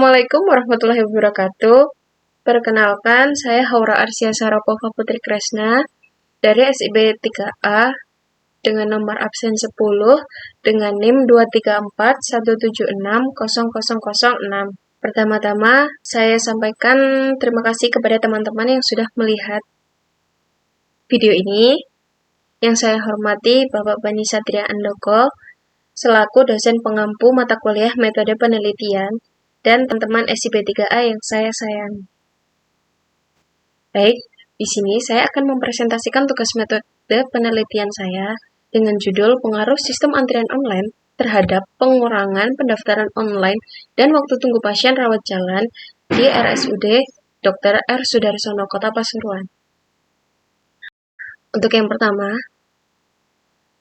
Assalamualaikum warahmatullahi wabarakatuh. Perkenalkan, saya Haura Arsya Saropova Putri Kresna dari SIB 3A dengan nomor absen 10 dengan NIM 23417600006. Pertama-tama, saya sampaikan terima kasih kepada teman-teman yang sudah melihat video ini. Yang saya hormati Bapak Bani Satria Andoko, selaku dosen pengampu mata kuliah metode penelitian, dan teman-teman SIB 3A yang saya sayangi. Baik, di sini saya akan mempresentasikan tugas metode penelitian saya dengan judul Pengaruh Sistem Antrian Online terhadap pengurangan pendaftaran online dan waktu tunggu pasien rawat jalan di RSUD Dr. R. Sudarsono, Kota Pasuruan. Untuk yang pertama,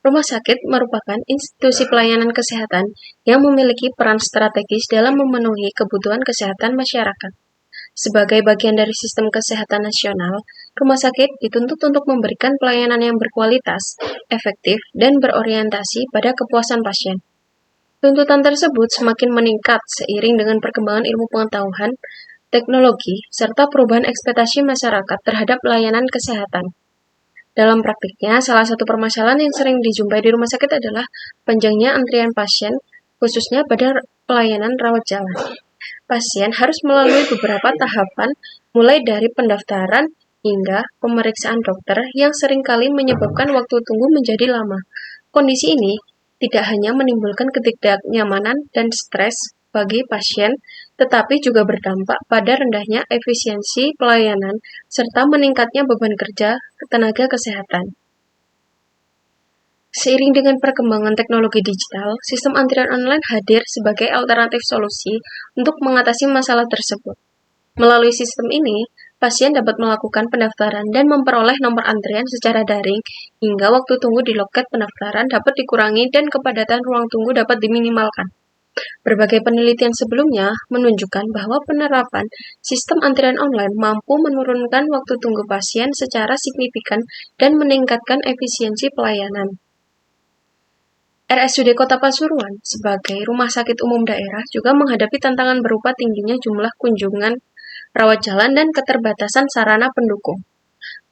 rumah sakit merupakan institusi pelayanan kesehatan yang memiliki peran strategis dalam memenuhi kebutuhan kesehatan masyarakat. Sebagai bagian dari sistem kesehatan nasional, rumah sakit dituntut untuk memberikan pelayanan yang berkualitas, efektif, dan berorientasi pada kepuasan pasien. Tuntutan tersebut semakin meningkat seiring dengan perkembangan ilmu pengetahuan, teknologi, serta perubahan ekspektasi masyarakat terhadap pelayanan kesehatan. Dalam praktiknya, salah satu permasalahan yang sering dijumpai di rumah sakit adalah panjangnya antrian pasien, khususnya pada pelayanan rawat jalan. Pasien harus melalui beberapa tahapan, mulai dari pendaftaran hingga pemeriksaan dokter yang seringkali menyebabkan waktu tunggu menjadi lama. Kondisi ini tidak hanya menimbulkan ketidaknyamanan dan stres bagi pasien, tetapi juga berdampak pada rendahnya efisiensi pelayanan serta meningkatnya beban kerja tenaga kesehatan. Seiring dengan perkembangan teknologi digital, sistem antrian online hadir sebagai alternatif solusi untuk mengatasi masalah tersebut. Melalui sistem ini, pasien dapat melakukan pendaftaran dan memperoleh nomor antrian secara daring, hingga waktu tunggu di loket pendaftaran dapat dikurangi dan kepadatan ruang tunggu dapat diminimalkan. Berbagai penelitian sebelumnya menunjukkan bahwa penerapan sistem antrian online mampu menurunkan waktu tunggu pasien secara signifikan dan meningkatkan efisiensi pelayanan. RSUD Kota Pasuruan sebagai rumah sakit umum daerah juga menghadapi tantangan berupa tingginya jumlah kunjungan rawat jalan dan keterbatasan sarana pendukung.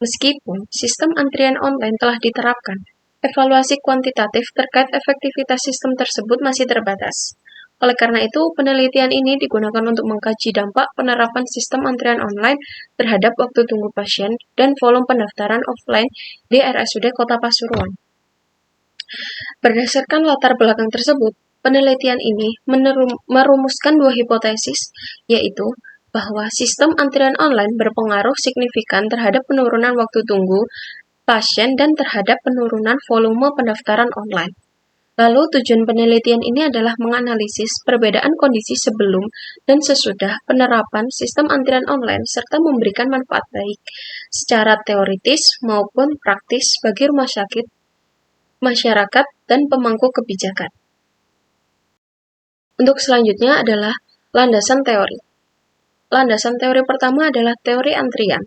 Meskipun sistem antrian online telah diterapkan, evaluasi kuantitatif terkait efektivitas sistem tersebut masih terbatas. Oleh karena itu, penelitian ini digunakan untuk mengkaji dampak penerapan sistem antrian online terhadap waktu tunggu pasien dan volume pendaftaran offline di RSUD Kota Pasuruan. Berdasarkan latar belakang tersebut, penelitian ini merumuskan dua hipotesis, yaitu bahwa sistem antrian online berpengaruh signifikan terhadap penurunan waktu tunggu pasien dan terhadap penurunan volume pendaftaran online. Lalu tujuan penelitian ini adalah menganalisis perbedaan kondisi sebelum dan sesudah penerapan sistem antrian online serta memberikan manfaat baik secara teoritis maupun praktis bagi rumah sakit, masyarakat, dan pemangku kebijakan. Untuk selanjutnya adalah landasan teori. Landasan teori pertama adalah teori antrian.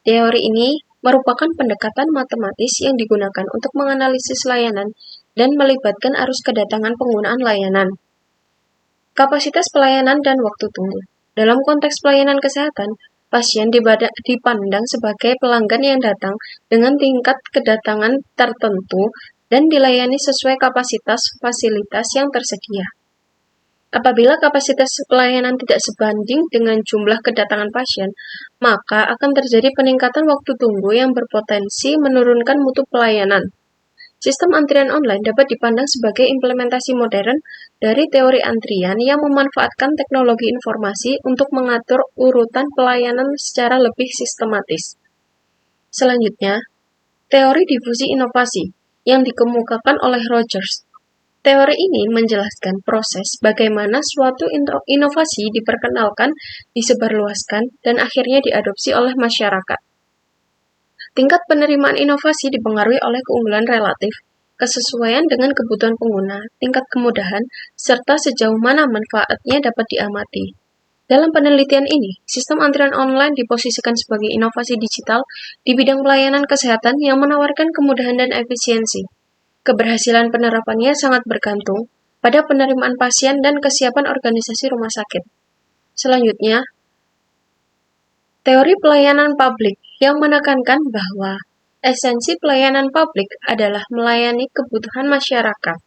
Teori ini merupakan pendekatan matematis yang digunakan untuk menganalisis layanan dan melibatkan arus kedatangan penggunaan layanan, kapasitas pelayanan, dan waktu tunggu. Dalam konteks pelayanan kesehatan, pasien dipandang sebagai pelanggan yang datang dengan tingkat kedatangan tertentu dan dilayani sesuai kapasitas fasilitas yang tersedia. Apabila kapasitas pelayanan tidak sebanding dengan jumlah kedatangan pasien, maka akan terjadi peningkatan waktu tunggu yang berpotensi menurunkan mutu pelayanan. Sistem antrian online dapat dipandang sebagai implementasi modern dari teori antrian yang memanfaatkan teknologi informasi untuk mengatur urutan pelayanan secara lebih sistematis. Selanjutnya, teori difusi inovasi yang dikemukakan oleh Rogers. Teori ini menjelaskan proses bagaimana suatu inovasi diperkenalkan, disebarluaskan, dan akhirnya diadopsi oleh masyarakat. Tingkat penerimaan inovasi dipengaruhi oleh keunggulan relatif, kesesuaian dengan kebutuhan pengguna, tingkat kemudahan, serta sejauh mana manfaatnya dapat diamati. Dalam penelitian ini, sistem antrian online diposisikan sebagai inovasi digital di bidang pelayanan kesehatan yang menawarkan kemudahan dan efisiensi. Keberhasilan penerapannya sangat bergantung pada penerimaan pasien dan kesiapan organisasi rumah sakit. Selanjutnya, teori pelayanan publik yang menekankan bahwa esensi pelayanan publik adalah melayani kebutuhan masyarakat.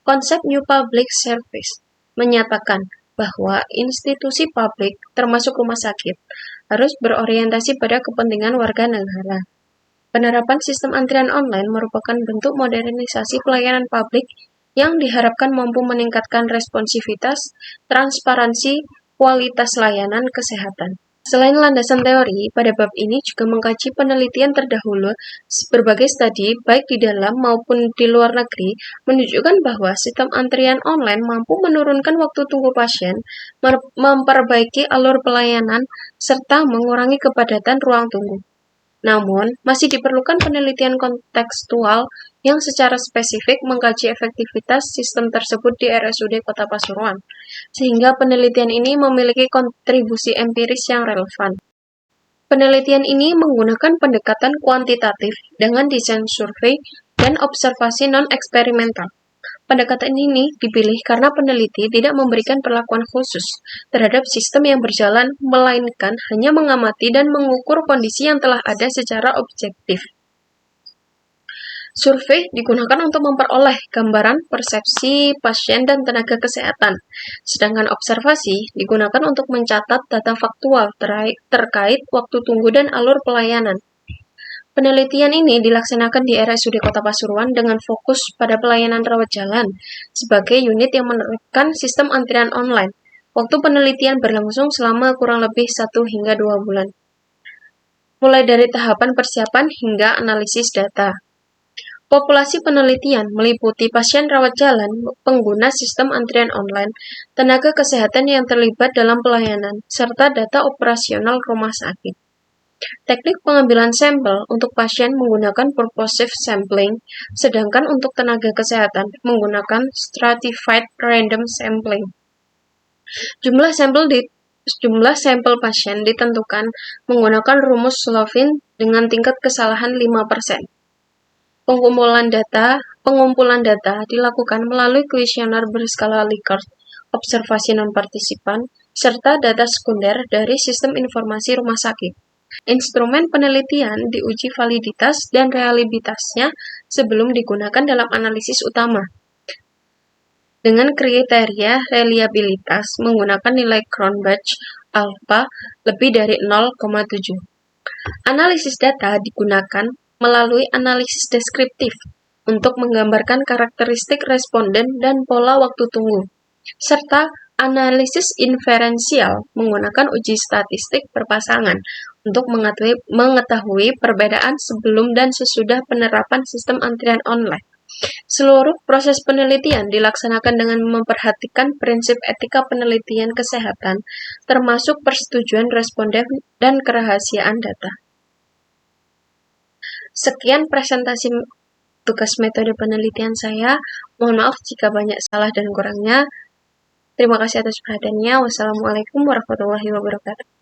Konsep New Public Service menyatakan bahwa institusi publik, termasuk rumah sakit, harus berorientasi pada kepentingan warga negara. Penerapan sistem antrian online merupakan bentuk modernisasi pelayanan publik yang diharapkan mampu meningkatkan responsivitas, transparansi, kualitas layanan kesehatan. Selain landasan teori, pada bab ini juga mengkaji penelitian terdahulu. Berbagai studi, baik di dalam maupun di luar negeri, menunjukkan bahwa sistem antrian online mampu menurunkan waktu tunggu pasien, memperbaiki alur pelayanan, serta mengurangi kepadatan ruang tunggu. Namun, masih diperlukan penelitian kontekstual yang secara spesifik mengkaji efektivitas sistem tersebut di RSUD Kota Pasuruan, sehingga penelitian ini memiliki kontribusi empiris yang relevan. Penelitian ini menggunakan pendekatan kuantitatif dengan desain survei dan observasi non-eksperimental. Pendekatan ini dipilih karena peneliti tidak memberikan perlakuan khusus terhadap sistem yang berjalan, melainkan hanya mengamati dan mengukur kondisi yang telah ada secara objektif. Survei digunakan untuk memperoleh gambaran persepsi pasien dan tenaga kesehatan, sedangkan observasi digunakan untuk mencatat data faktual terkait waktu tunggu dan alur pelayanan. Penelitian ini dilaksanakan di RSUD Kota Pasuruan dengan fokus pada pelayanan rawat jalan sebagai unit yang menerapkan sistem antrian online. Waktu penelitian berlangsung selama kurang lebih 1 hingga 2 bulan. Mulai dari tahapan persiapan hingga analisis data. Populasi penelitian meliputi pasien rawat jalan, pengguna sistem antrian online, tenaga kesehatan yang terlibat dalam pelayanan, serta data operasional rumah sakit. Teknik pengambilan sampel untuk pasien menggunakan purposive sampling, sedangkan untuk tenaga kesehatan menggunakan stratified random sampling. Jumlah sampel pasien ditentukan menggunakan rumus Slovin dengan tingkat kesalahan 5%. Pengumpulan data dilakukan melalui kuesioner berskala Likert, observasi non-partisipan, serta data sekunder dari sistem informasi rumah sakit. Instrumen penelitian diuji validitas dan reliabilitasnya sebelum digunakan dalam analisis utama. Dengan kriteria reliabilitas menggunakan nilai Cronbach alpha lebih dari 0,7. Analisis data digunakan melalui analisis deskriptif untuk menggambarkan karakteristik responden dan pola waktu tunggu, serta analisis inferensial menggunakan uji statistik berpasangan untuk mengetahui perbedaan sebelum dan sesudah penerapan sistem antrian online. Seluruh proses penelitian dilaksanakan dengan memperhatikan prinsip etika penelitian kesehatan, termasuk persetujuan responden dan kerahasiaan data. Sekian presentasi tugas metode penelitian saya. Mohon maaf jika banyak salah dan kurangnya. Terima kasih atas perhatiannya. Wassalamualaikum warahmatullahi wabarakatuh.